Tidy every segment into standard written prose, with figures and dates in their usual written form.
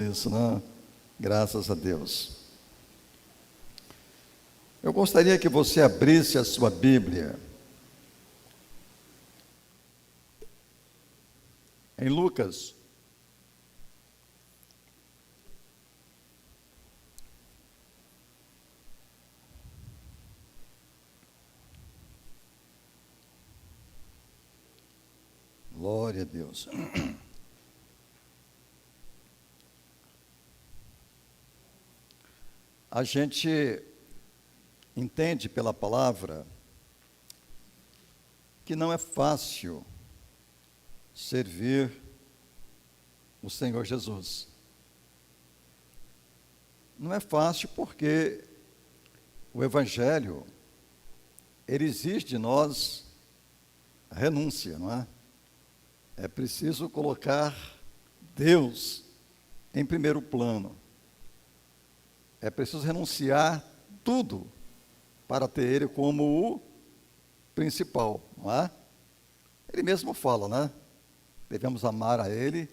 Isso, né? Graças a Deus. Eu gostaria que você abrisse a sua Bíblia em Lucas. Glória a Deus. A gente entende pela palavra que não é fácil servir o Senhor Jesus. Não é fácil porque o Evangelho, ele exige de nós renúncia, não é? É preciso colocar Deus em primeiro plano. É preciso renunciar tudo para ter Ele como o principal, não é? Ele mesmo fala, né? Devemos amar a Ele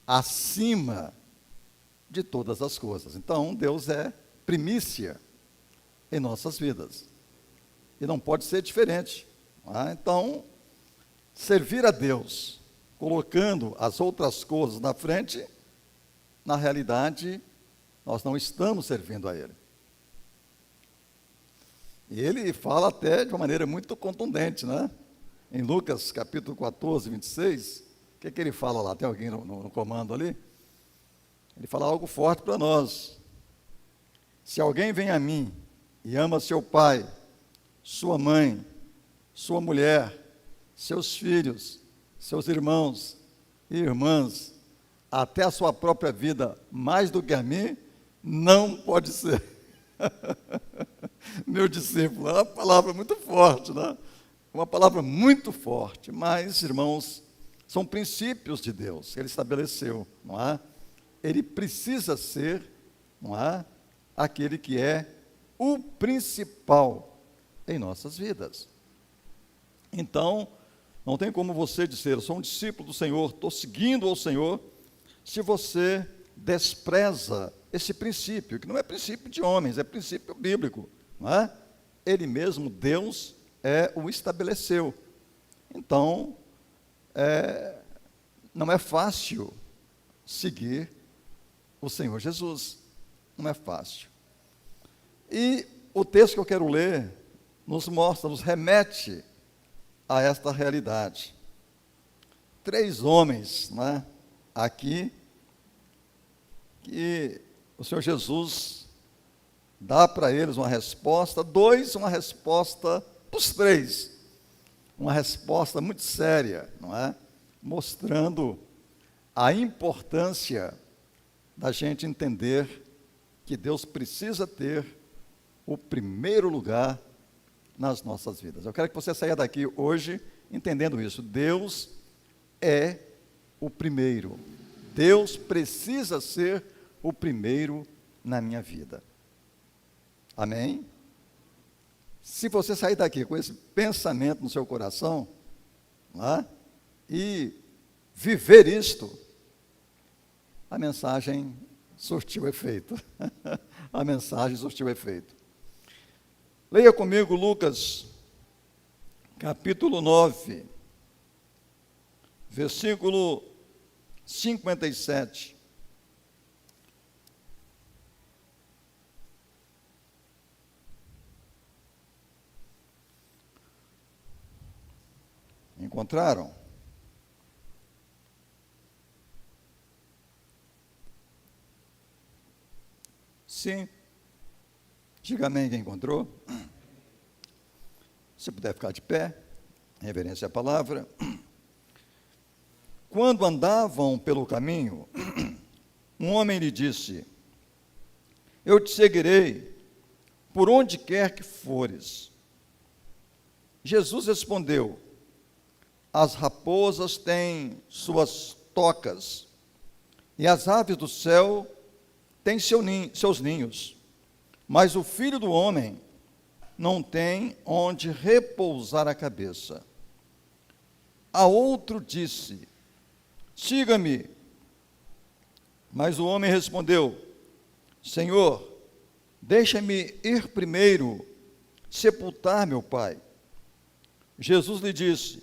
acima de todas as coisas. Então, Deus é primícia em nossas vidas. E não pode ser diferente. Não é? Então, servir a Deus, colocando as outras coisas na frente, na realidade, nós não estamos servindo a Ele. E ele fala até de uma maneira muito contundente, né? Em Lucas capítulo 14, 26, o que ele fala lá? Tem alguém no comando ali? Ele fala algo forte para nós. Se alguém vem a mim e ama seu pai, sua mãe, sua mulher, seus filhos, seus irmãos e irmãs, até a sua própria vida, mais do que a mim, não pode ser meu discípulo. É uma palavra muito forte, né? Uma palavra muito forte, mas, irmãos, são princípios de Deus que Ele estabeleceu, não é? Ele precisa ser, não é? Aquele que é o principal em nossas vidas. Então, não tem como você dizer, eu sou um discípulo do Senhor, estou seguindo ao Senhor, se você despreza esse princípio, que não é princípio de homens, é princípio bíblico, não é? Ele mesmo, Deus, o estabeleceu. Então, não é fácil seguir o Senhor Jesus, não é fácil. E o texto que eu quero ler nos mostra, nos remete a esta realidade. 3 homens, né, aqui, que o Senhor Jesus dá para eles uma resposta, 2, uma resposta dos 3, uma resposta muito séria, não é? Mostrando a importância da gente entender que Deus precisa ter o primeiro lugar nas nossas vidas. Eu quero que você saia daqui hoje entendendo isso. Deus é o primeiro. Deus precisa ser o primeiro na minha vida. Amém? Se você sair daqui com esse pensamento no seu coração, né, e viver isto, a mensagem surtiu efeito. A mensagem surtiu efeito. Leia comigo Lucas, capítulo 9, versículo 57. Encontraram? Sim. Diga amém quem encontrou. Se puder ficar de pé, reverência à palavra. Quando andavam pelo caminho, um homem lhe disse: eu te seguirei por onde quer que fores. Jesus respondeu: as raposas têm suas tocas, e as aves do céu têm seus ninhos, mas o Filho do Homem não tem onde repousar a cabeça. A outro disse: siga-me. Mas o homem respondeu: Senhor, deixa-me ir primeiro sepultar meu pai. Jesus lhe disse: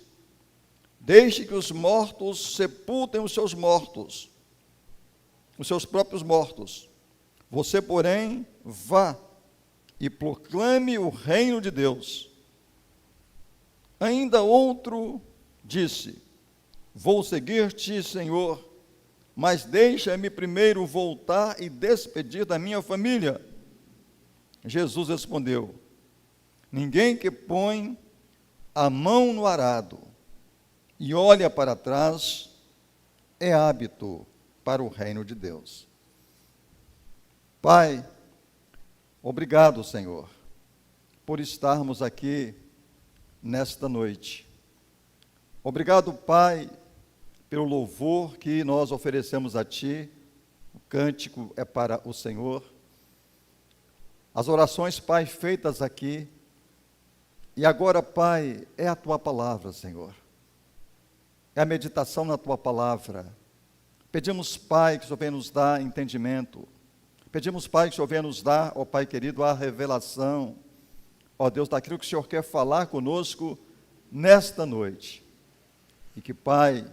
deixe que os mortos sepultem os seus mortos, os seus próprios mortos. Você, porém, vá e proclame o reino de Deus. Ainda outro disse: vou seguir-te, Senhor, mas deixa-me primeiro voltar e despedir da minha família. Jesus respondeu: ninguém que põe a mão no arado e olha para trás é apto para o reino de Deus. Pai, obrigado, Senhor, por estarmos aqui nesta noite. Obrigado, Pai, pelo louvor que nós oferecemos a Ti. O cântico é para o Senhor. As orações, Pai, feitas aqui. E agora, Pai, é a Tua palavra, Senhor. É a meditação na Tua palavra. Pedimos, Pai, que o Senhor venha nos dar entendimento. Pedimos, Pai, que o Senhor venha nos dar, ó Pai querido, a revelação, ó Deus, daquilo que o Senhor quer falar conosco nesta noite. E que, Pai,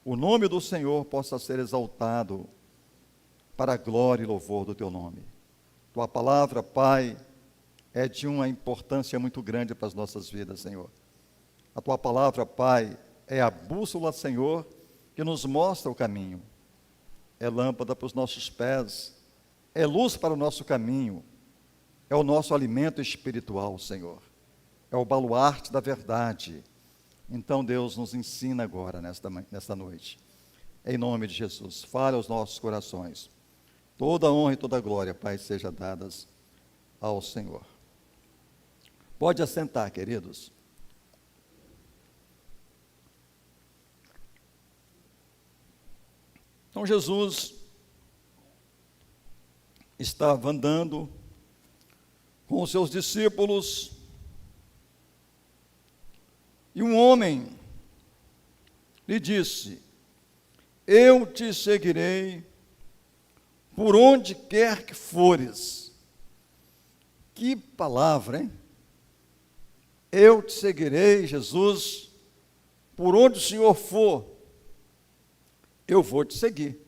o nome do Senhor possa ser exaltado para a glória e louvor do Teu nome. Tua palavra, Pai, é de uma importância muito grande para as nossas vidas, Senhor. A Tua palavra, Pai, é a bússola, Senhor, que nos mostra o caminho. É lâmpada para os nossos pés, é luz para o nosso caminho, é o nosso alimento espiritual, Senhor. É o baluarte da verdade. Então, Deus nos ensina agora, nesta noite. Em nome de Jesus, fale aos nossos corações. Toda honra e toda glória, Pai, seja dadas ao Senhor. Pode assentar, queridos. Então, Jesus estava andando com os seus discípulos, e um homem lhe disse: eu te seguirei por onde quer que fores. Que palavra, hein? Eu te seguirei, Jesus, por onde o Senhor for, eu vou te seguir.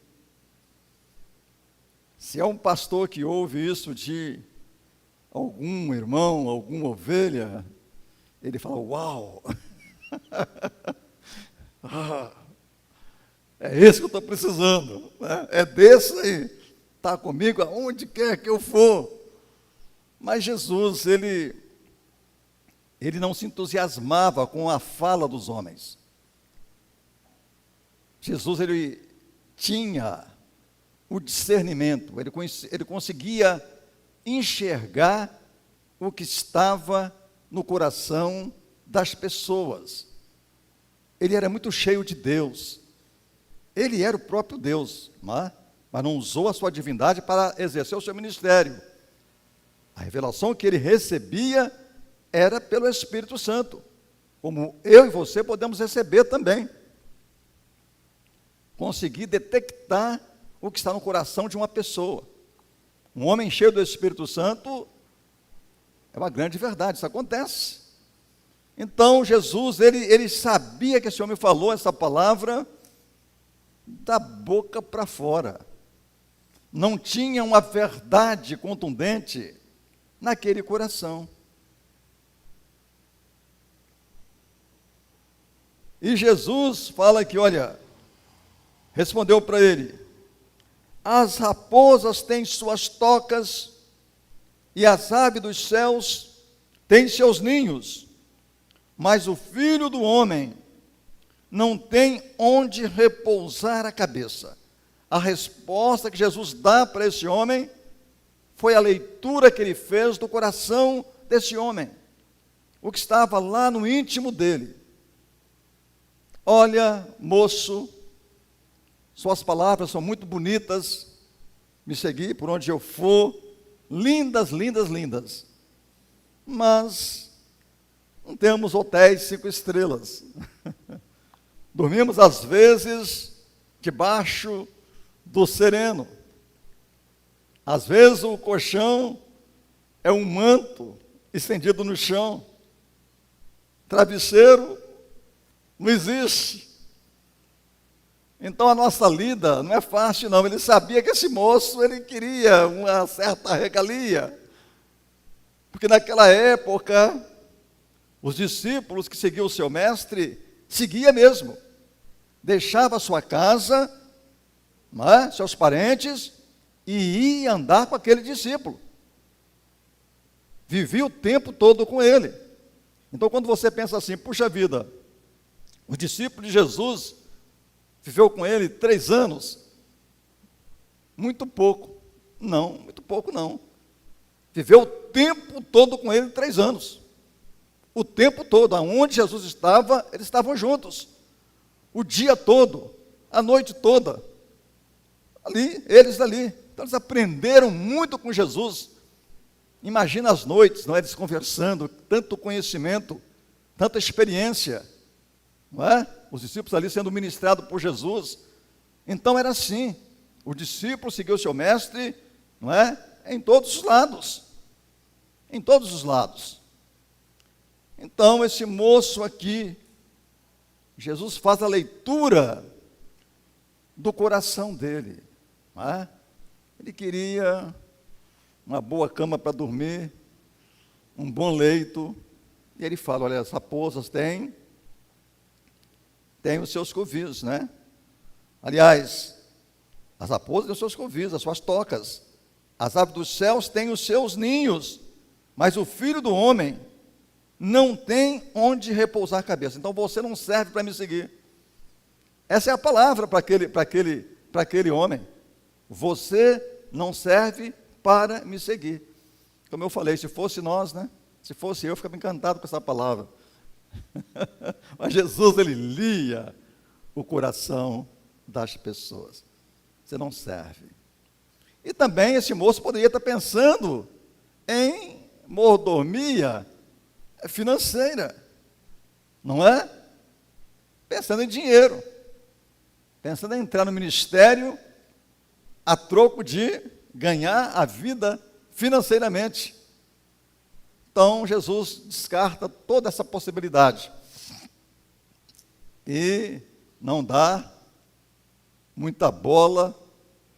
Se é um pastor que ouve isso de algum irmão, alguma ovelha, ele fala: uau! É esse que eu estou precisando, né? É desse aí, está comigo aonde quer que eu for. Mas Jesus, ele não se entusiasmava com a fala dos homens. Jesus, ele tinha o discernimento, ele conseguia enxergar o que estava no coração das pessoas. Ele era muito cheio de Deus. Ele era o próprio Deus, mas não usou a sua divindade para exercer o seu ministério. A revelação que ele recebia era pelo Espírito Santo, como eu e você podemos receber também. Conseguir detectar o que está no coração de uma pessoa. Um homem cheio do Espírito Santo é uma grande verdade, isso acontece. Então, Jesus, ele sabia que esse homem falou essa palavra da boca para fora. Não tinha uma verdade contundente naquele coração. E Jesus fala que, olha, respondeu para ele: as raposas têm suas tocas e as aves dos céus têm seus ninhos, mas o Filho do Homem não tem onde repousar a cabeça. A resposta que Jesus dá para esse homem foi a leitura que ele fez do coração desse homem, o que estava lá no íntimo dele. Olha, moço, suas palavras são muito bonitas, me seguir por onde eu for, lindas, lindas, lindas, mas não temos hotéis 5 estrelas. Dormimos às vezes debaixo do sereno. Às vezes o colchão é um manto estendido no chão. Travesseiro não existe. Então a nossa lida não é fácil, não. Ele sabia que esse moço, ele queria uma certa regalia. Porque naquela época, os discípulos que seguiam o seu mestre, seguia mesmo. Deixava a sua casa, não é? Seus parentes, e ia andar com aquele discípulo. Vivia o tempo todo com ele. Então quando você pensa assim, puxa vida, o discípulo de Jesus viveu com ele 3 anos. Muito pouco. Não, muito pouco não. Viveu o tempo todo com ele 3 anos. O tempo todo, aonde Jesus estava, eles estavam juntos. O dia todo, a noite toda. Ali, eles ali. Então eles aprenderam muito com Jesus. Imagina as noites, não é? Eles conversando, tanto conhecimento, tanta experiência. Não é? Os discípulos ali sendo ministrados por Jesus. Então era assim. O discípulo seguiu o seu mestre, não é? Em todos os lados. Em todos os lados. Então esse moço aqui, Jesus faz a leitura do coração dele. Não é? Ele queria uma boa cama para dormir, um bom leito. E ele fala, olha, as raposas têm os seus covis, né? Aliás, as raposas têm os seus covis, as suas tocas. As aves dos céus têm os seus ninhos, mas o Filho do Homem não tem onde repousar a cabeça. Então você não serve para me seguir. Essa é a palavra para aquele homem. Você não serve para me seguir. Como eu falei, se fosse nós, né? Se fosse eu ficava encantado com essa palavra. Mas Jesus, ele lia o coração das pessoas. Você não serve. E também esse moço poderia estar pensando em mordomia financeira, não é? Pensando em dinheiro, pensando em entrar no ministério a troco de ganhar a vida financeiramente. Então Jesus descarta toda essa possibilidade e não dá muita bola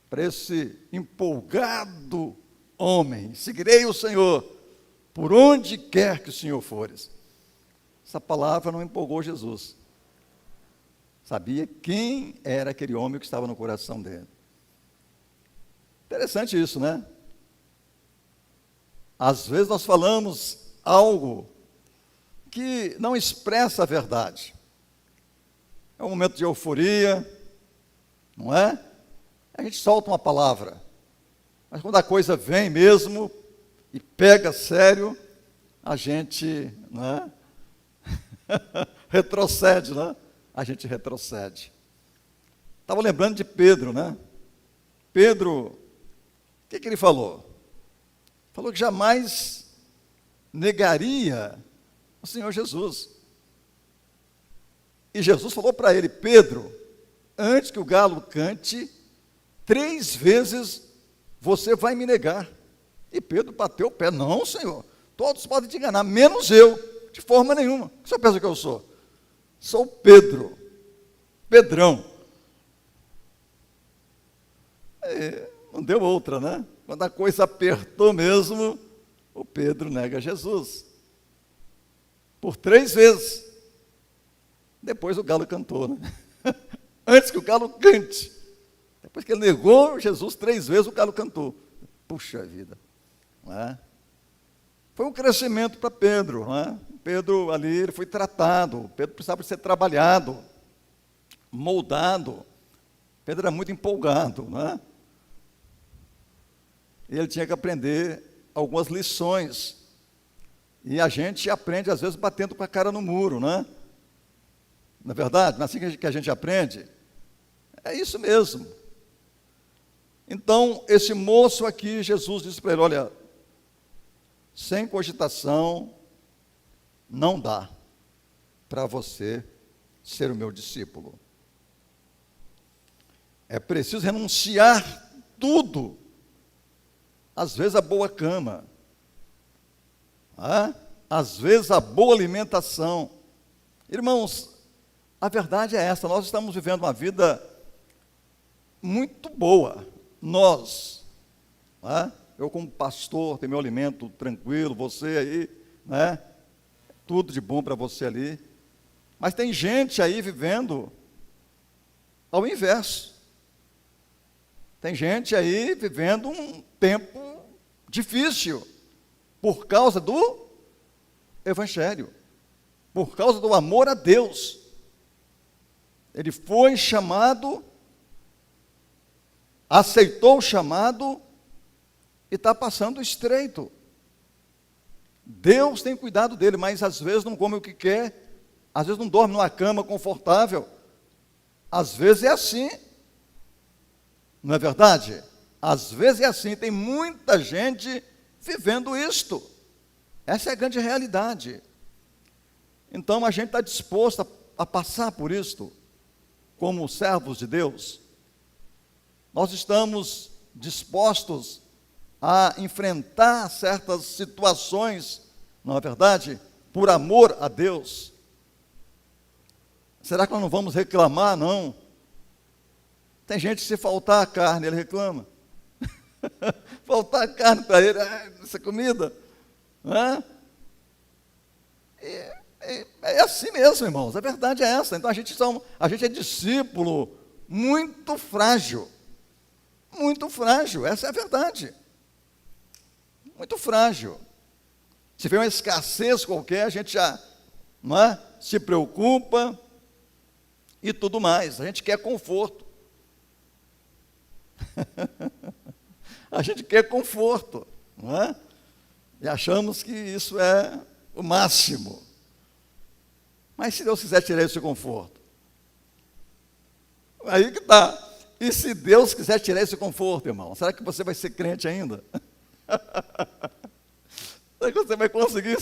para esse empolgado homem. Seguirei o Senhor por onde quer que o Senhor fores. Essa palavra não empolgou Jesus. Sabia quem era aquele homem que estava no coração dele. Interessante isso, né? Às vezes nós falamos algo que não expressa a verdade. É um momento de euforia, não é? A gente solta uma palavra. Mas quando a coisa vem mesmo e pega sério, a gente, não é? Retrocede, né? A gente retrocede. Estava lembrando de Pedro, né? Pedro, o que ele falou? Falou que jamais negaria o Senhor Jesus. E Jesus falou para ele, Pedro, antes que o galo cante, 3 vezes você vai me negar. E Pedro bateu o pé, não, Senhor, todos podem te enganar, menos eu, de forma nenhuma. O que o senhor pensa que eu sou? Sou Pedro, Pedrão. Não deu outra, né? Quando a coisa apertou mesmo, o Pedro nega Jesus. Por 3 vezes. Depois o galo cantou, né? Antes que o galo cante. Depois que ele negou Jesus 3 vezes, o galo cantou. Puxa vida. Não é? Foi um crescimento para Pedro. Não é? Pedro ali, ele foi tratado. Pedro precisava ser trabalhado, moldado. Pedro era muito empolgado, não é? E ele tinha que aprender algumas lições. E a gente aprende, às vezes, batendo com a cara no muro, né? Não é verdade? Não é assim que a gente aprende? É isso mesmo. Então, esse moço aqui, Jesus disse para ele, olha, sem cogitação, não dá para você ser o meu discípulo. É preciso renunciar tudo. Às vezes a boa cama, às vezes a boa alimentação. Irmãos, a verdade é essa, nós estamos vivendo uma vida muito boa. Nós, eu como pastor, tenho meu alimento tranquilo, você aí, tudo de bom para você ali. Mas tem gente aí vivendo ao inverso. Tem gente aí vivendo um tempo difícil por causa do Evangelho, por causa do amor a Deus. Ele foi chamado, aceitou o chamado e está passando estreito. Deus tem cuidado dele, mas às vezes não come o que quer, às vezes não dorme numa cama confortável, às vezes é assim. Não é verdade? Às vezes é assim, tem muita gente vivendo isto. Essa é a grande realidade. Então a gente está disposto a passar por isto, como servos de Deus. Nós estamos dispostos a enfrentar certas situações, não é verdade? Por amor a Deus. Será que nós não vamos reclamar, não? Tem gente que se faltar a carne, ele reclama. Faltar a carne para ele, essa comida. É assim mesmo, irmãos, a verdade é essa. Então a gente é discípulo muito frágil. Muito frágil, essa é a verdade. Muito frágil. Se vem uma escassez qualquer, a gente já se preocupa e tudo mais. A gente quer conforto. A gente quer conforto, e achamos que isso é o máximo. Mas se Deus quiser tirar esse conforto, aí que está. E se Deus quiser tirar esse conforto, irmão, será que você vai ser crente ainda? Será que você vai conseguir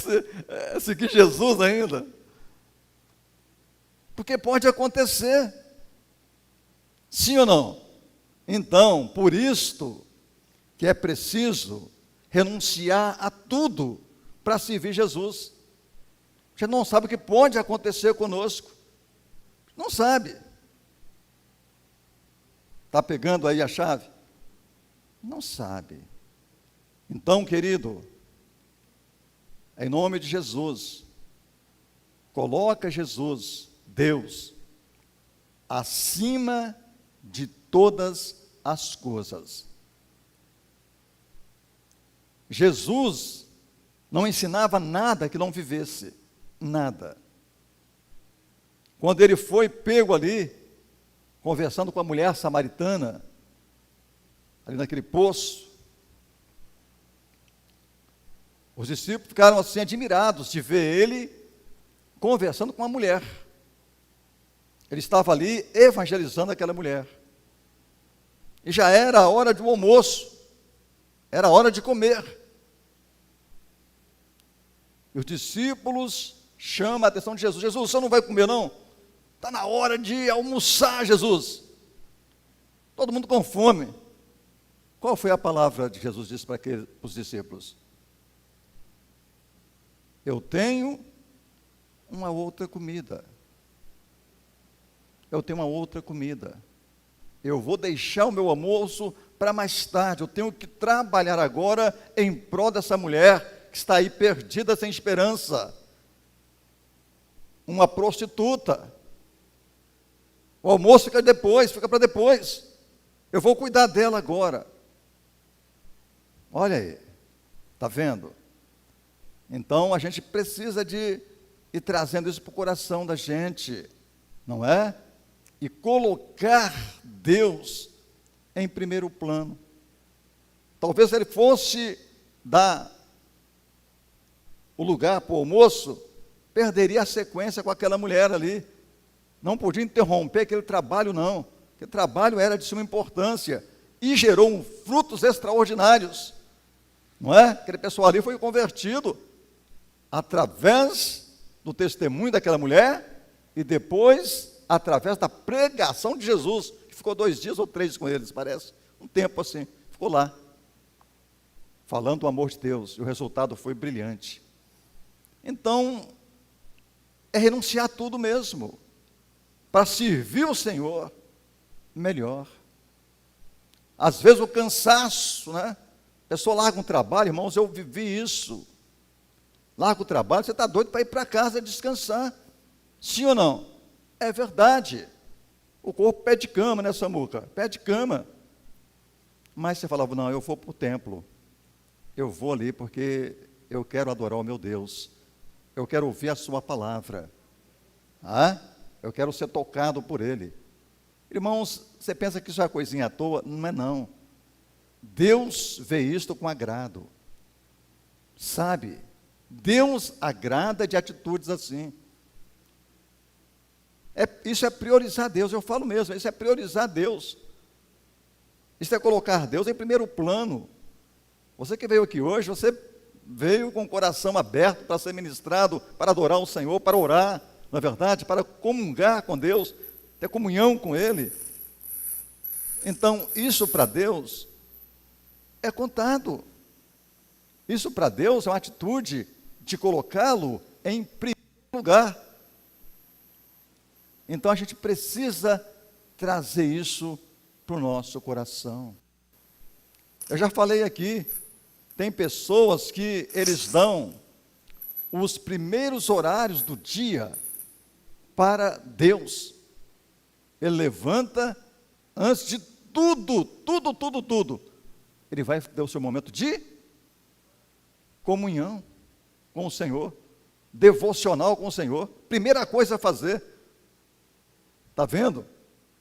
seguir Jesus ainda? Porque pode acontecer, sim ou não? Então, por isto que é preciso renunciar a tudo para servir Jesus. A gente não sabe o que pode acontecer conosco. Não sabe. Está pegando aí a chave? Não sabe. Então, querido, em nome de Jesus, coloca Jesus, Deus, acima de todas as coisas. Jesus não ensinava nada que não vivesse, nada. Quando ele foi pego ali, conversando com a mulher samaritana, ali naquele poço, os discípulos ficaram assim admirados de ver ele conversando com a mulher. Ele estava ali evangelizando aquela mulher. E já era a hora do almoço, era a hora de comer. E os discípulos chamam a atenção de Jesus. Jesus, você não vai comer não? Está na hora de almoçar, Jesus. Todo mundo com fome. Qual foi a palavra que Jesus disse para os discípulos? Eu tenho uma outra comida. Eu tenho uma outra comida. Eu vou deixar o meu almoço para mais tarde. Eu tenho que trabalhar agora em prol dessa mulher que está aí perdida, sem esperança. Uma prostituta. O almoço fica para depois. Eu vou cuidar dela agora. Olha aí, está vendo? Então a gente precisa de ir trazendo isso para o coração da gente, não é? E colocar Deus em primeiro plano. Talvez ele fosse dar o lugar para o almoço, perderia a sequência com aquela mulher ali. Não podia interromper aquele trabalho, não. Aquele trabalho era de suma importância e gerou frutos extraordinários. Não é? Aquele pessoal ali foi convertido através do testemunho daquela mulher e depois através da pregação de Jesus, que ficou 2 dias ou 3 com eles, parece. Um tempo assim, ficou lá, falando do amor de Deus, e o resultado foi brilhante. Então, é renunciar a tudo mesmo, para servir o Senhor melhor. Às vezes o cansaço, né? A pessoa larga um trabalho, irmãos, eu vivi isso. Larga o trabalho, você está doido para ir para casa descansar. Sim ou não? É verdade. O corpo pede cama, né, Samuca? Pede cama. Mas você falava, não, eu vou para o templo. Eu vou ali porque eu quero adorar o meu Deus. Eu quero ouvir a sua palavra. Eu quero ser tocado por Ele. Irmãos, você pensa que isso é uma coisinha à toa? Não é não. Deus vê isto com agrado. Sabe? Deus agrada de atitudes assim. Isso é priorizar Deus, eu falo mesmo, isso é priorizar Deus. Isso é colocar Deus em primeiro plano. Você que veio aqui hoje, você veio com o coração aberto para ser ministrado, para adorar o Senhor, para orar, não é verdade? Para comungar com Deus, ter comunhão com Ele. Então, isso para Deus é contado. Isso para Deus é uma atitude de colocá-lo em primeiro lugar. Então a gente precisa trazer isso para o nosso coração. Eu já falei aqui, tem pessoas que eles dão os primeiros horários do dia para Deus. Ele levanta antes de tudo. Ele vai ter o seu momento de comunhão com o Senhor, devocional com o Senhor. Primeira coisa a fazer. Está vendo?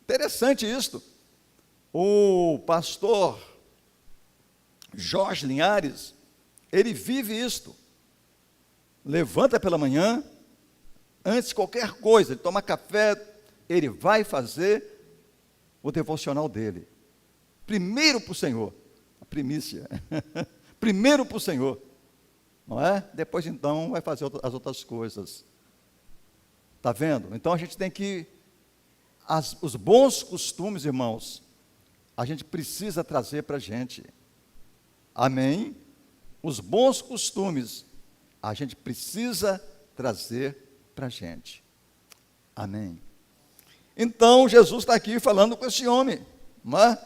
Interessante isto. O pastor Jorge Linhares, ele vive isto. Levanta pela manhã, antes de qualquer coisa, ele toma café, ele vai fazer o devocional dele. Primeiro para o Senhor, a primícia. Primeiro para o Senhor, não é? Depois então vai fazer as outras coisas. Está vendo? Então a gente tem que os bons costumes, irmãos, a gente precisa trazer para a gente. Amém? Os bons costumes, a gente precisa trazer para a gente. Amém? Então, Jesus está aqui falando com esse homem, não é?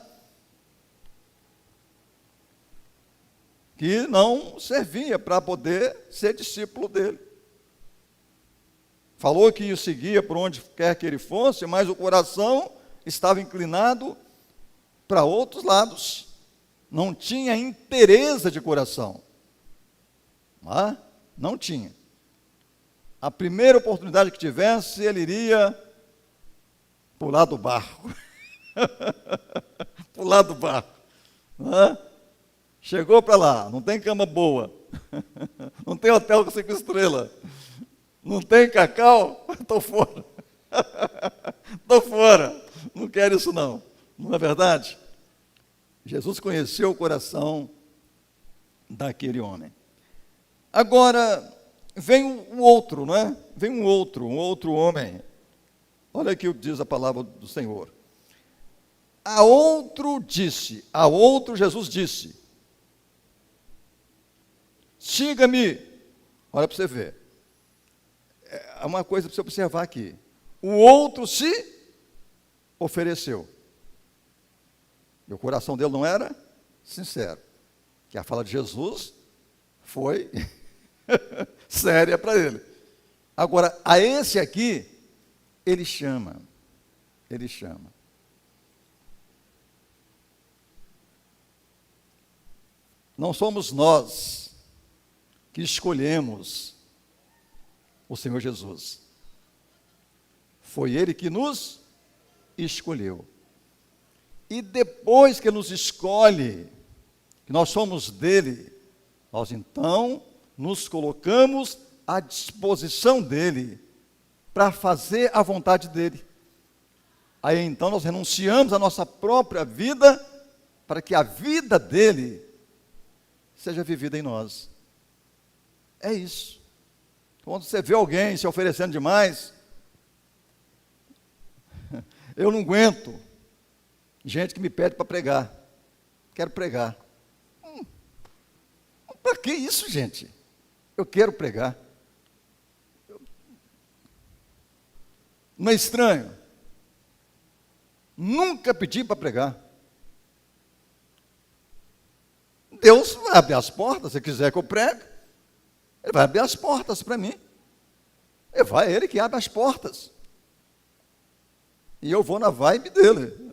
Que não servia para poder ser discípulo dele. Falou que o seguia por onde quer que ele fosse, mas o coração estava inclinado para outros lados. Não tinha inteireza de coração. Não tinha. A primeira oportunidade que tivesse, ele iria pular do barco. Pular do barco. Chegou para lá, não tem cama boa. Não tem hotel com 5 estrelas. Não tem cacau? Estou fora. Estou fora. Não quero isso não. Não é verdade? Jesus conheceu o coração daquele homem. Agora, vem um outro, não é? Vem um outro homem. Olha aqui o que diz a palavra do Senhor. A outro Jesus disse, siga-me. Olha para você ver. É uma coisa para você observar aqui. O outro se ofereceu. E o coração dele não era sincero. Que a fala de Jesus foi séria para ele. Agora, a esse aqui, ele chama. Não somos nós que escolhemos o Senhor Jesus. Foi Ele que nos escolheu. E depois que nos escolhe, que nós somos dele, nós então nos colocamos à disposição dele para fazer a vontade dele. Aí então nós renunciamos à nossa própria vida para que a vida dele seja vivida em nós. É isso. Quando você vê alguém se oferecendo demais, eu não aguento. Gente que me pede para pregar. Quero pregar. Para que isso, gente? Eu quero pregar. Não é estranho? Nunca pedi para pregar. Deus vai abrir as portas, se quiser que eu pregue, Ele vai abrir as portas para mim. Ele que abre as portas. E eu vou na vibe dele.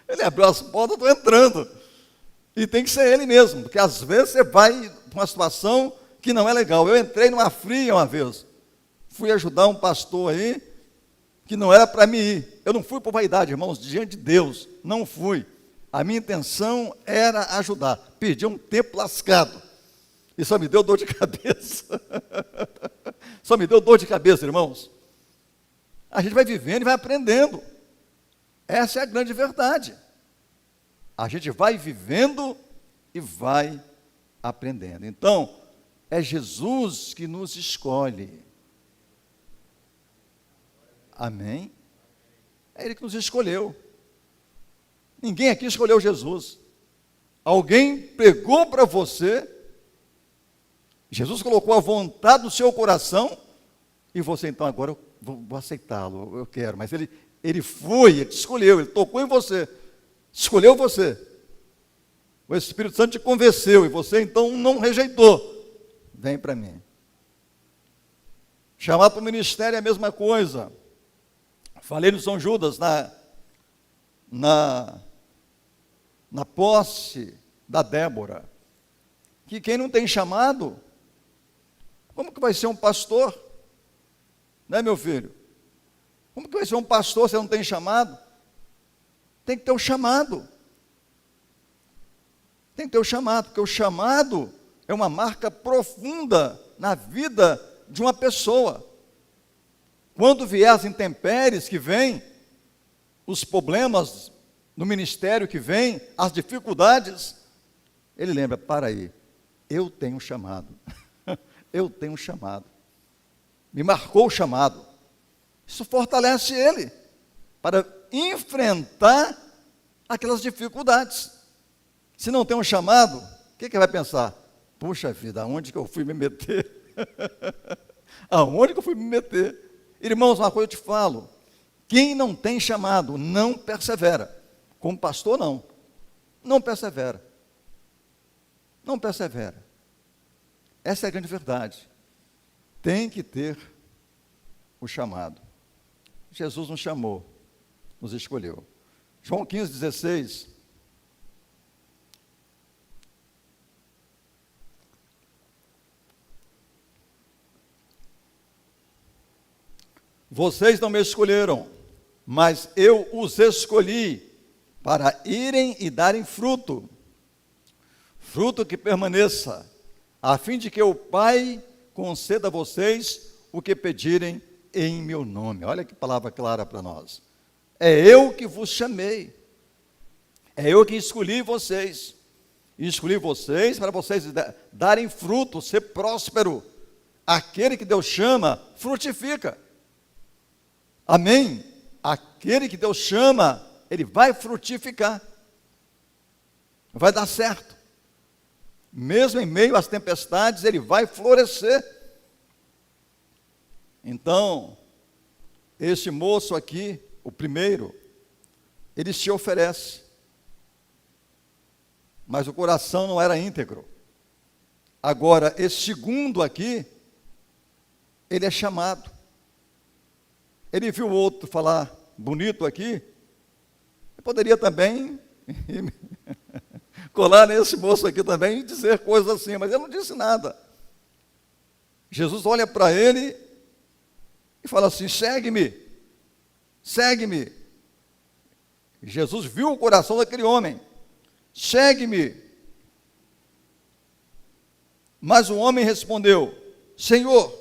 Ele abriu as portas, eu estou entrando. E tem que ser ele mesmo, porque às vezes você vai para uma situação que não é legal. Eu entrei numa fria uma vez. Fui ajudar um pastor aí, que não era para mim ir. Eu não fui por vaidade, irmãos, diante de Deus. Não fui. A minha intenção era ajudar. Perdi um tempo lascado. E só me deu dor de cabeça. Só me deu dor de cabeça, irmãos. A gente vai vivendo e vai aprendendo. Essa é a grande verdade. A gente vai vivendo e vai aprendendo. Então, é Jesus que nos escolhe. Amém? É Ele que nos escolheu. Ninguém aqui escolheu Jesus. Alguém pregou para você. Jesus colocou a vontade no seu coração. E você, então, agora eu vou aceitá-lo, eu quero. Mas ele te escolheu, ele tocou em você. Escolheu você. O Espírito Santo te convenceu. E você, então, não rejeitou. Vem para mim. Chamar para o ministério é a mesma coisa. Falei no São Judas, na posse da Débora, que quem não tem chamado, como que vai ser um pastor? Né, meu filho? Como que vai ser um pastor se não tem chamado? Tem que ter o chamado. Tem que ter o chamado, porque o chamado é uma marca profunda na vida de uma pessoa. Quando vier as intempéries que vêm, os problemas no ministério que vêm, as dificuldades, ele lembra, para aí, eu tenho um chamado. Eu tenho um chamado. Me marcou o chamado. Isso fortalece ele para enfrentar aquelas dificuldades. Se não tem um chamado, o que vai pensar? Puxa vida, aonde que eu fui me meter? Aonde que eu fui me meter? Irmãos, uma coisa eu te falo, quem não tem chamado não persevera. Como pastor, não persevera. Não persevera. Essa é a grande verdade. Tem que ter o chamado. Jesus nos chamou, nos escolheu. João 15,16. Vocês não me escolheram, mas eu os escolhi para irem e darem fruto, fruto que permaneça, a fim de que o Pai conceda a vocês o que pedirem em meu nome. Olha que palavra clara para nós. É eu que vos chamei, é eu que escolhi vocês, e escolhi vocês para vocês darem fruto, ser próspero. Aquele que Deus chama, frutifica. Amém? Aquele que Deus chama, ele vai frutificar. Vai dar certo. Mesmo em meio às tempestades, ele vai florescer. Então, este moço aqui, o primeiro, ele se oferece. Mas o coração não era íntegro. Agora, esse segundo aqui, ele é chamado. Ele viu o outro falar bonito aqui, eu poderia também colar nesse moço aqui também e dizer coisas assim, mas ele não disse nada. Jesus olha para ele e fala assim, segue-me, segue-me. Jesus viu o coração daquele homem, segue-me. Mas o homem respondeu, Senhor,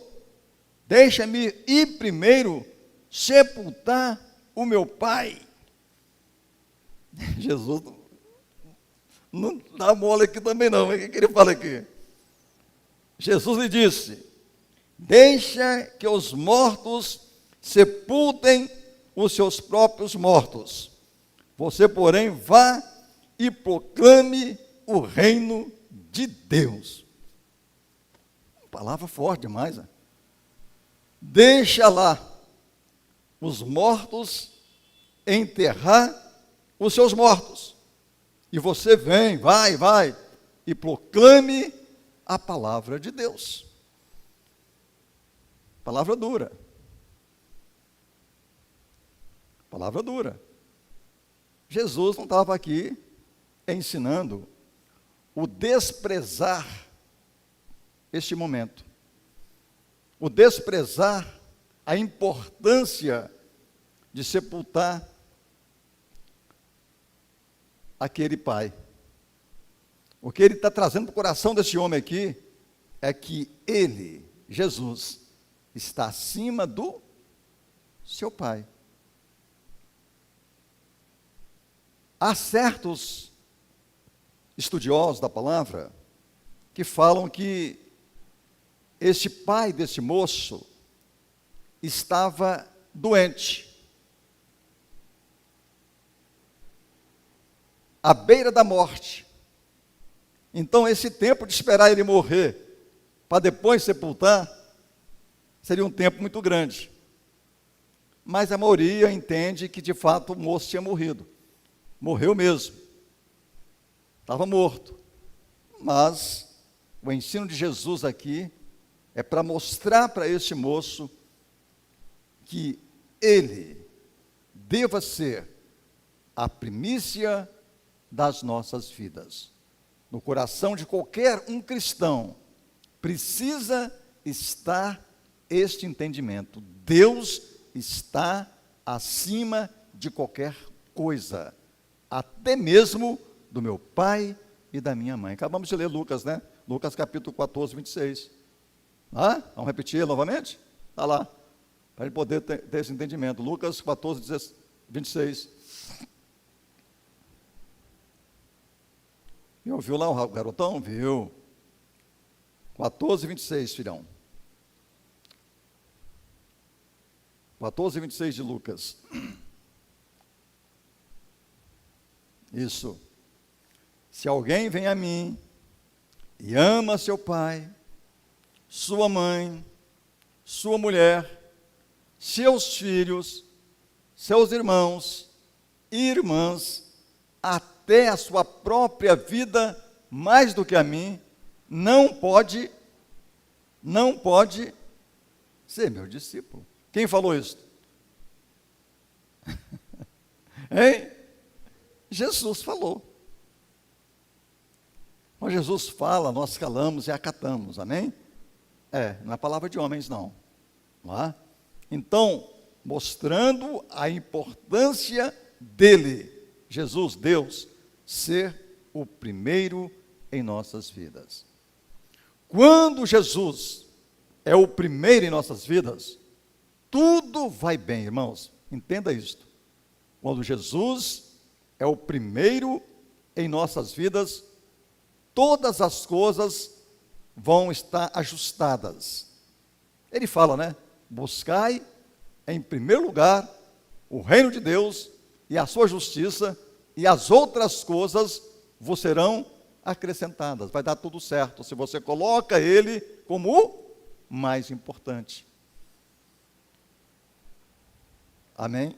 deixa-me ir primeiro sepultar o meu pai. Jesus não dá mole aqui também não, o que ele fala aqui? Jesus lhe disse, deixa que os mortos sepultem os seus próprios mortos. Você, porém, vá e proclame o reino de Deus. Palavra forte demais, né? Deixa lá os mortos enterrar os seus mortos. E você vem, vai, e proclame a palavra de Deus. Palavra dura. Palavra dura. Jesus não estava aqui ensinando o desprezar este momento. O desprezar a importância de sepultar aquele pai. O que ele está trazendo para o coração desse homem aqui é que ele, Jesus, está acima do seu pai. Há certos estudiosos da palavra que falam que este pai desse moço estava doente, à beira da morte. Então, esse tempo de esperar ele morrer, para depois sepultar, seria um tempo muito grande. Mas a maioria entende que, de fato, o moço tinha morrido. Morreu mesmo. Estava morto. Mas o ensino de Jesus aqui é para mostrar para este moço que ele deva ser a primícia das nossas vidas. No coração de qualquer um cristão, precisa estar este entendimento. Deus está acima de qualquer coisa, até mesmo do meu pai e da minha mãe. Acabamos de ler Lucas, né? Lucas capítulo 14, 26. Vamos repetir novamente? Está lá, para ele poder ter esse entendimento. Lucas 14, 26. Viu lá o garotão? Viu. 14, 26, filhão. 14, 26 de Lucas. Isso. Se alguém vem a mim e ama seu pai, sua mãe, sua mulher, seus filhos, seus irmãos e irmãs, até a sua própria vida, mais do que a mim, não pode ser meu discípulo. Quem falou isso? Hein? Jesus falou. Quando Jesus fala, nós calamos e acatamos, amém? Não é palavra de homens, não. Não é? Então, mostrando a importância dele, Jesus, Deus, ser o primeiro em nossas vidas. Quando Jesus é o primeiro em nossas vidas, tudo vai bem, irmãos. Entenda isto. Quando Jesus é o primeiro em nossas vidas, todas as coisas vão estar ajustadas. Ele fala, né? Buscai em primeiro lugar o reino de Deus e a sua justiça, e as outras coisas vos serão acrescentadas. Vai dar tudo certo, se você coloca ele como o mais importante. Amém?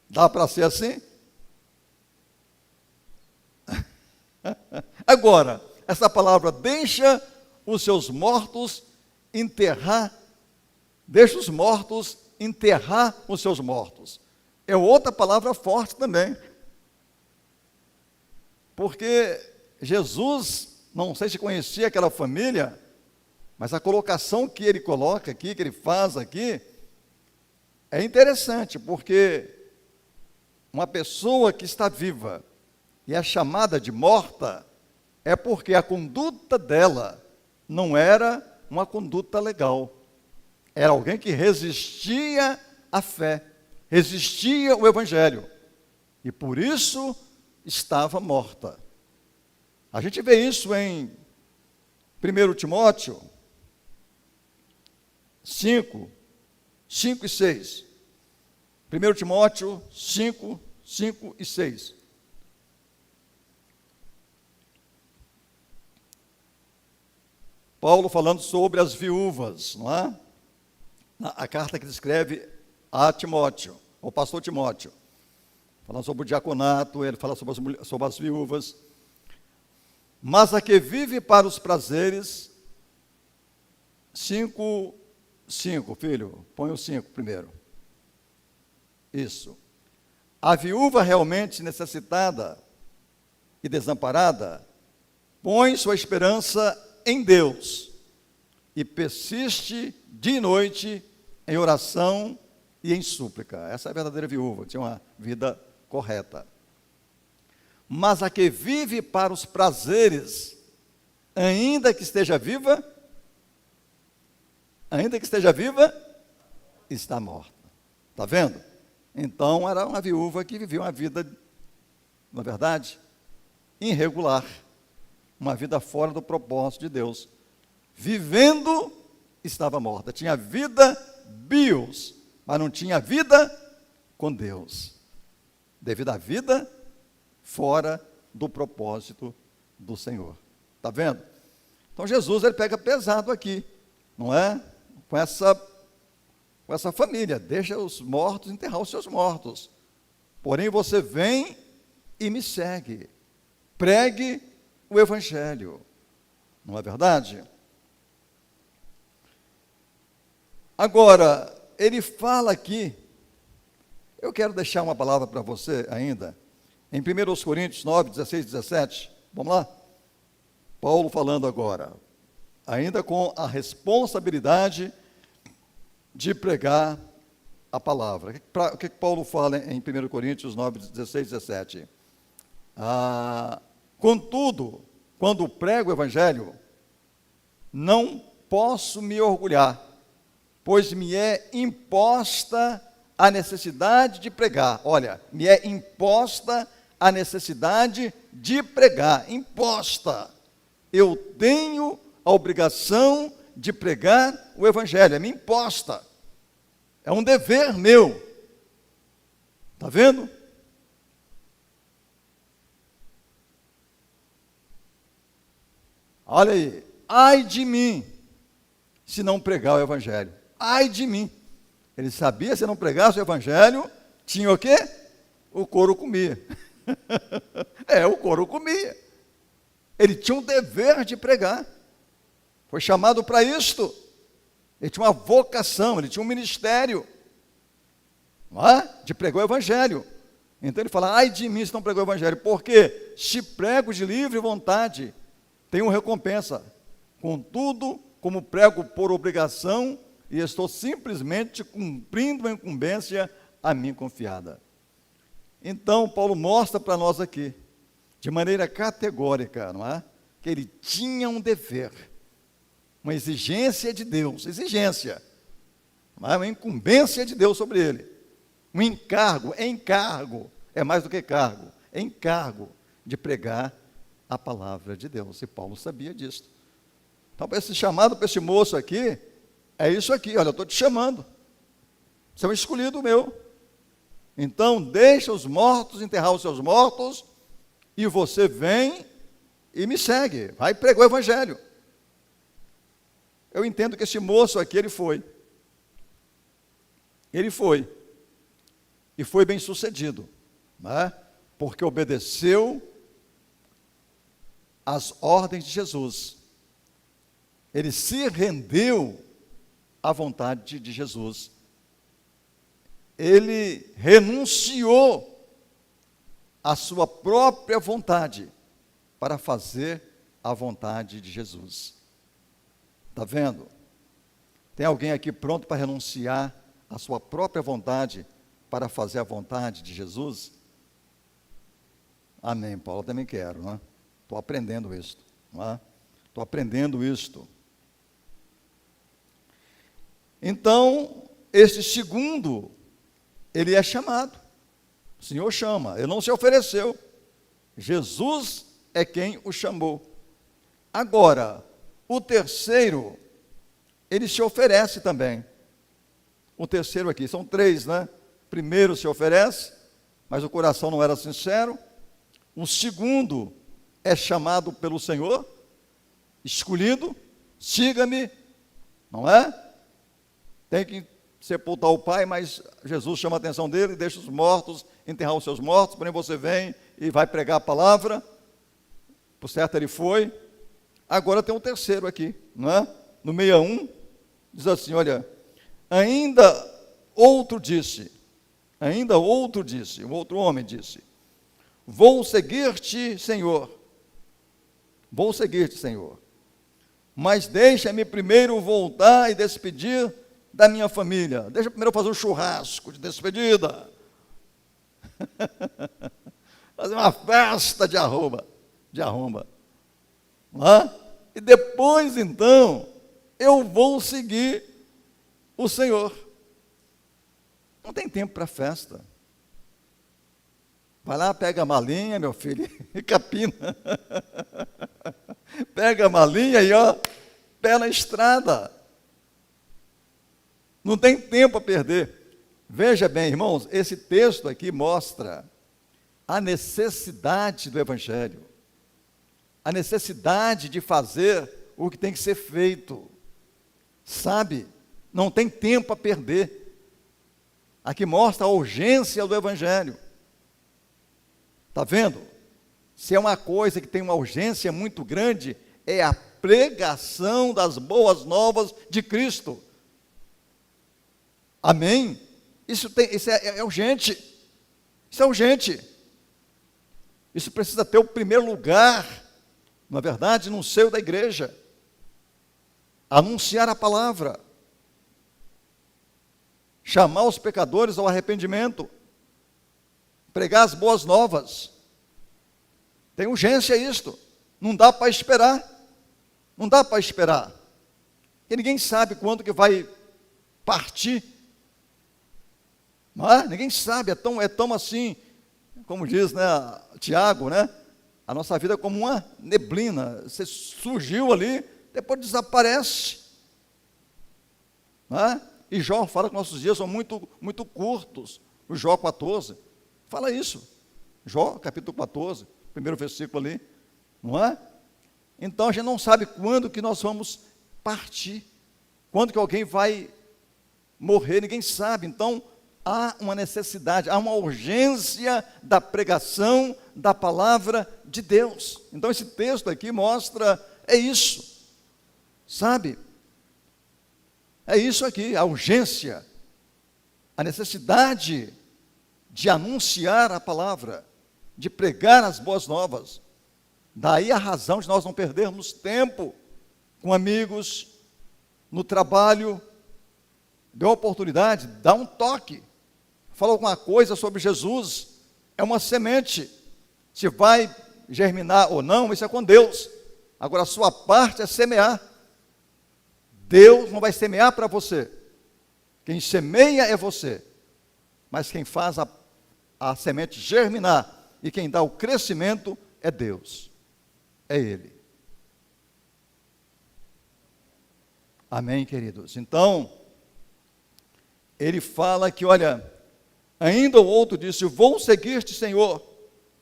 Dá para ser assim? Agora, essa palavra, deixa os seus mortos enterrar, deixa os mortos enterrar os seus mortos. É outra palavra forte também. Porque Jesus, não sei se conhecia aquela família, mas a colocação que ele coloca aqui, que ele faz aqui, é interessante, porque uma pessoa que está viva e é chamada de morta, é porque a conduta dela não era uma conduta legal. Era alguém que resistia à fé, resistia ao Evangelho, e por isso estava morta. A gente vê isso em 1 Timóteo 5 e 6. 1 Timóteo 5, 5 e 6. Paulo falando sobre as viúvas, não é? A carta que ele escreve a Timóteo, ao pastor Timóteo, falando sobre o diaconato, ele fala sobre as viúvas. Mas a que vive para os prazeres, 5, filho, põe o 5 primeiro. Isso. A viúva realmente necessitada e desamparada, põe sua esperança em Deus e persiste dia e noite em oração e em súplica. Essa é a verdadeira viúva, tinha uma vida correta. Mas a que vive para os prazeres, ainda que esteja viva, está morta. Está vendo? Então, era uma viúva que vivia uma vida, na verdade, irregular. Uma vida fora do propósito de Deus. Vivendo, estava morta. Tinha vida bios, mas não tinha vida com Deus. Devido à vida fora do propósito do Senhor. Está vendo? Então, Jesus, ele pega pesado aqui, não é? Com essa família. Deixa os mortos enterrar os seus mortos. Porém, você vem e me segue. Pregue o Evangelho. Não é verdade? Agora, ele fala aqui, eu quero deixar uma palavra para você ainda, em 1 Coríntios 9, 16, 17, vamos lá? Paulo falando agora, ainda com a responsabilidade de pregar a palavra. O que Paulo fala em 1 Coríntios 9, 16, 17? Contudo, quando prego o Evangelho, não posso me orgulhar, pois me é imposta a necessidade de pregar. Olha, me é imposta a necessidade de pregar. Imposta. Eu tenho a obrigação de pregar o Evangelho. É me imposta. É um dever meu. Está vendo? Olha aí, ai de mim, se não pregar o Evangelho. Ai de mim. Ele sabia, se não pregasse o Evangelho, tinha o quê? O couro comia. O couro comia. Ele tinha um dever de pregar. Foi chamado para isto. Ele tinha uma vocação, ele tinha um ministério, não é? De pregar o Evangelho. Então ele fala, ai de mim se não pregar o Evangelho. Porque se prego de livre vontade, tenho recompensa. Contudo, como prego por obrigação, e estou simplesmente cumprindo a incumbência a mim confiada. Então, Paulo mostra para nós aqui, de maneira categórica, não é? Que ele tinha um dever, uma exigência de Deus, não é? Uma incumbência de Deus sobre ele, um encargo, é mais do que cargo, encargo de pregar a palavra de Deus, e Paulo sabia disso. Então, esse chamado para esse moço aqui, é isso aqui, olha, eu estou te chamando, você é um escolhido meu, então deixa os mortos enterrar os seus mortos, e você vem e me segue, vai pregar o Evangelho. Eu entendo que esse moço aqui, ele foi, e foi bem sucedido, né? Porque obedeceu às ordens de Jesus, ele se rendeu à vontade de Jesus, ele renunciou à sua própria vontade para fazer a vontade de Jesus. Está vendo? Tem alguém aqui pronto para renunciar à sua própria vontade para fazer a vontade de Jesus? Amém, Paulo, eu também quero, não é? Estou aprendendo isto, não é? Estou aprendendo isto. Então, esse segundo, ele é chamado. O Senhor chama, ele não se ofereceu. Jesus é quem o chamou. Agora, o terceiro, ele se oferece também. O terceiro aqui, são três, né? primeiro se oferece, mas o coração não era sincero. O segundo é chamado pelo Senhor, escolhido, siga-me, não é? Tem que sepultar o pai, mas Jesus chama a atenção dele, deixa os mortos, enterrar os seus mortos, porém você vem e vai pregar a palavra. Por certo ele foi. Agora tem um terceiro aqui, não é? No 61, diz assim, olha, ainda outro homem disse, vou seguir-te, Senhor, mas deixa-me primeiro voltar e despedir da minha família. Deixa primeiro fazer um churrasco de despedida. Fazer uma festa de arromba. E depois, então, eu vou seguir o Senhor. Não tem tempo para festa. Vai lá, pega a malinha, meu filho, e capina. Pega a malinha e, pé na estrada. Não tem tempo a perder. Veja bem, irmãos, esse texto aqui mostra a necessidade do Evangelho. A necessidade de fazer o que tem que ser feito. Sabe? Não tem tempo a perder. Aqui mostra a urgência do Evangelho. Está vendo? Se é uma coisa que tem uma urgência muito grande, é a pregação das boas novas de Cristo. Amém? Isso é urgente. Isso é urgente. Isso precisa ter o primeiro lugar, na verdade, no seio da igreja. Anunciar a palavra. Chamar os pecadores ao arrependimento. Pregar as boas novas. Tem urgência isto. Não dá para esperar. Não dá para esperar. Porque ninguém sabe quando que vai partir. Não é? Ninguém sabe, é tão assim, como diz, né, Tiago, né? A nossa vida é como uma neblina. Você surgiu ali, depois desaparece. Não é? E Jó fala que nossos dias são muito, muito curtos. O Jó 14 fala isso. Jó, capítulo 14, primeiro versículo ali. Não é? Então a gente não sabe quando que nós vamos partir. Quando que alguém vai morrer, ninguém sabe. Então há uma necessidade, há uma urgência da pregação da palavra de Deus. Então esse texto aqui mostra, é isso, sabe? É isso aqui, a urgência, a necessidade de anunciar a palavra, de pregar as boas novas. Daí a razão de nós não perdermos tempo com amigos, no trabalho. Deu oportunidade, dá um toque. Fala alguma coisa sobre Jesus, é uma semente. Se vai germinar ou não, isso é com Deus. Agora a sua parte é semear. Deus não vai semear para você. Quem semeia é você. Mas quem faz a semente germinar e quem dá o crescimento é Deus. É Ele. Amém, queridos? Então, ele fala que, olha, ainda o outro disse, vou seguir-te, Senhor,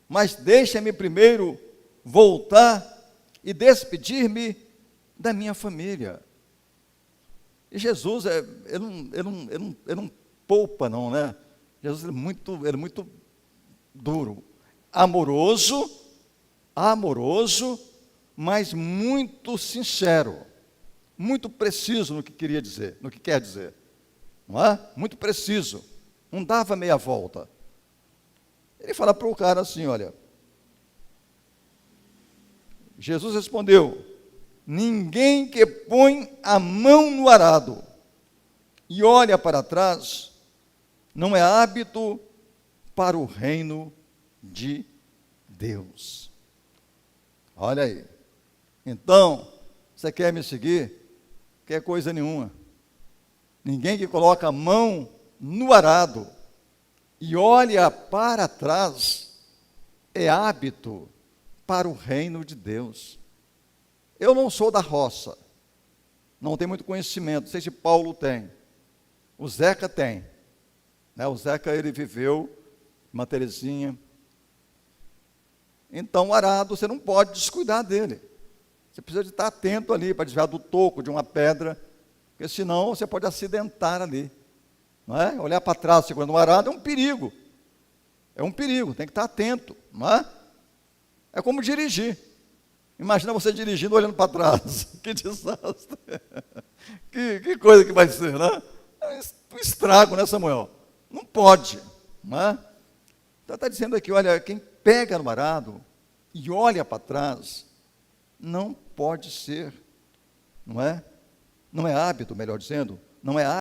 mas deixa-me primeiro voltar e despedir-me da minha família. E Jesus, ele não poupa não, né? Jesus é muito duro, amoroso, mas muito sincero, muito preciso no que queria dizer, no que quer dizer. Não é? Muito preciso, não dava meia volta. Ele fala para o cara assim, olha, Jesus respondeu, ninguém que põe a mão no arado e olha para trás, não é hábito para o reino de Deus. Olha aí, então, você quer me seguir? Quer coisa nenhuma. Ninguém que coloca a mão no arado e olha para trás é hábito para o reino de Deus. Eu não sou da roça, não tenho muito conhecimento, não sei se Paulo tem, o Zeca tem, né? O Zeca, ele viveu, uma Terezinha. Então, o arado, você não pode descuidar dele. Você precisa de estar atento ali para desviar do toco de uma pedra, porque senão você pode acidentar ali. Não é? Olhar para trás segurando um arado é um perigo. É um perigo, tem que estar atento. Não é? É como dirigir. Imagina você dirigindo olhando para trás. Que desastre. Que coisa que vai ser, né? É um estrago, né, Samuel? Não pode. Não é? Então está dizendo aqui, olha, quem pega no arado e olha para trás, não pode ser. Não é? Não é hábito, melhor dizendo, não é hábito.